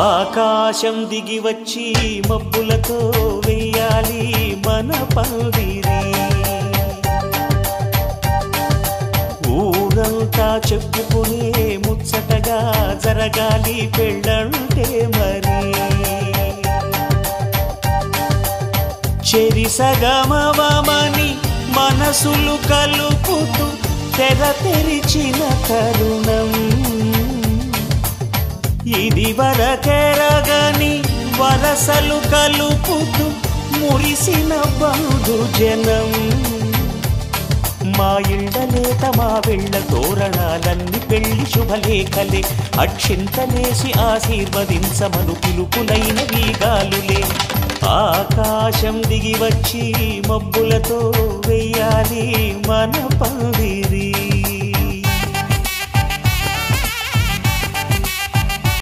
ఆకాశం దిగి వచ్చి మబ్బులతో వెయ్యాలి మన పందిరి. ఊరంతా చెప్పుకునే ముచ్చటగా జరగాలి పెళ్ళంటే మరి. చెరిసగమవమని మనసులు కలుపుతూ తెర తెరిచిన తరుణం. ఇది వరకెరగని వరసలు కలుపుతూ మురిసిన బంధుజనం. మా ఇళ్ళలేత మా వెళ్ళ తోరణాలన్నీ పెళ్లి శుభలేఖలే. అక్షింతలేసి ఆశీర్వదించమను పిలుపులైన వీగాలులే. ఆకాశం దిగి వచ్చి మబ్బులతో వెయ్యాలి మన పందిరి.